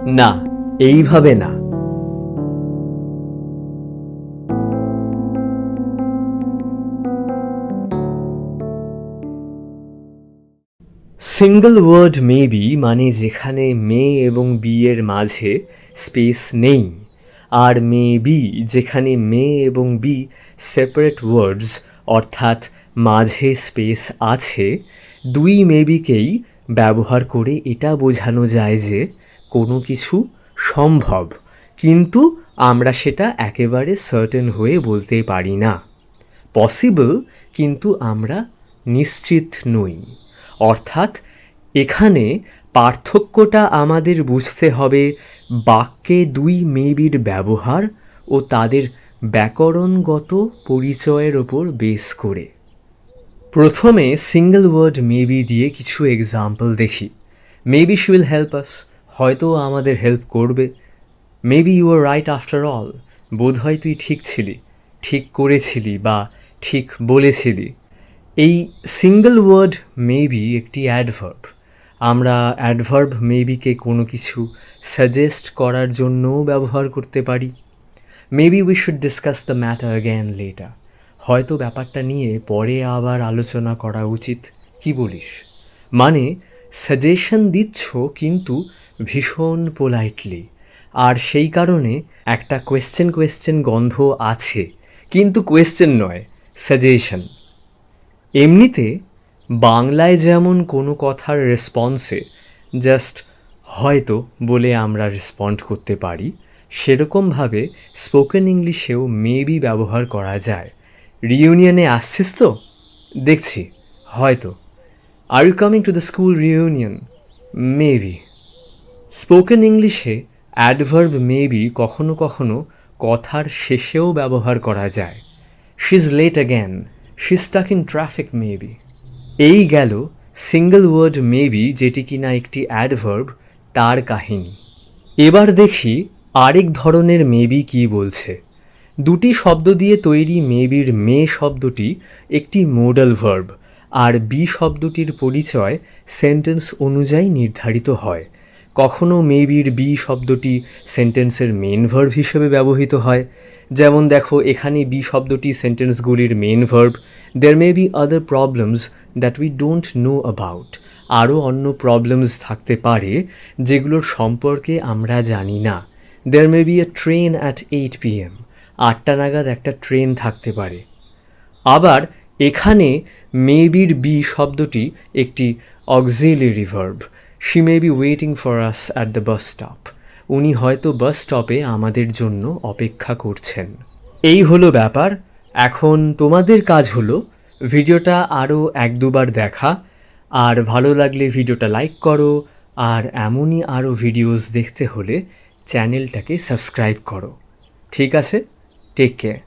না, এইভাবে না। সিঙ্গল ওয়ার্ড মেবি মানে যেখানে মে এবং বি এর মাঝে স্পেস নেই, আর মে বি যেখানে মে এবং বি সেপারেট ওয়ার্ডস অর্থাৎ মাঝে স্পেস আছে। দুই মেবিকেই ব্যবহার করে এটা বোঝানো যায় যে কোনো কিছু সম্ভব, কিন্তু আমরা সেটা একেবারে সার্টেন হয়ে বলতে পারি না। পসিবল, কিন্তু আমরা নিশ্চিত নই। অর্থাৎ এখানে পার্থক্যটা আমাদের বুঝতে হবে বাক্যে দুই মেবির ব্যবহার ও তাদের ব্যাকরণগত পরিচয়ের ওপর বেস করে। প্রথমে সিঙ্গল ওয়ার্ড মেবি দিয়ে কিছু এক্সাম্পল দেখি। Maybe she will help us, হয়তো আমাদের হেল্প করবে। Maybe you are right after all, বোধহয় তুই ঠিক ছিলি, ঠিক করেছিলি বা ঠিক বলেছিলি। এই সিঙ্গল ওয়ার্ড মেবি একটি অ্যাডভার্ব। আমরা অ্যাডভার্ব মেবিকে কোনো কিছু সাজেস্ট করার জন্যও ব্যবহার করতে পারি। Maybe we should discuss the matter again letter, হয়তো ব্যাপারটা নিয়ে পরে আবার আলোচনা করা উচিত, কি বলিস? মানে সাজেশন দিচ্ছ কিন্তু ভীষণ পোলাইটলি, আর সেই কারণে একটা কোয়েশ্চেন গন্ধ আছে, কিন্তু কোয়েশ্চেন নয়, সাজেশন। এমনিতে বাংলায় যেমন কোনো কথার রেসপন্সে জাস্ট হয়তো বলে আমরা রেসপন্ড করতে পারি, সেরকমভাবে স্পোকেন ইংলিশেও মেবি ব্যবহার করা যায়। রিইউনিয়নে আসছিস তো? দেখছি, হয়তো। Are you coming to the school reunion? Maybe. Spoken ইংলিশে অ্যাডভার্ব মেবি কখনো কখনো কথার শেষেও ব্যবহার করা যায়। She is late again, she is stuck in traffic maybe. এই গেল সিঙ্গল ওয়ার্ড মেবি, যেটি কিনা একটি অ্যাডভার্ব, তার কাহিনী। এবার দেখি আরেক ধরনের মেবি কী বলছে। দুটি শব্দ দিয়ে তৈরি মেবির মে শব্দটি একটি মোডাল ভার্ব, আর বি শব্দটির পরিচয় সেন্টেন্স অনুযায়ী নির্ধারিত হয়। কখনো মেবির বি শব্দটি সেন্টেন্সের মেন ভার্ব হিসেবে ব্যবহৃত হয়। যেমন দেখো, এখানে বি শব্দটি সেন্টেন্সগুলির main verb. There may be other problems that we don't know about, আরও অন্য প্রবলেমস থাকতে পারে যেগুলোর সম্পর্কে আমরা জানি না। There may be a train at 8 PM, 8টা নাগাদ একটা ট্রেন থাকতে পারে। আবার এখানে মেবির বি শব্দটি একটি auxiliary verb. She may be waiting for us at the bus stop, উনি হয়তো বাস স্টপে আমাদের জন্য অপেক্ষা করছেন। এই হলো ব্যাপার। এখন তোমাদের কাজ হলো ভিডিওটা আরও 1-2বার দেখা, আর ভালো লাগলে ভিডিওটা লাইক করো, আর এমনই আরও ভিডিওস দেখতে হলে চ্যানেলটাকে সাবস্ক্রাইব করো। ঠিক আছে? Take care.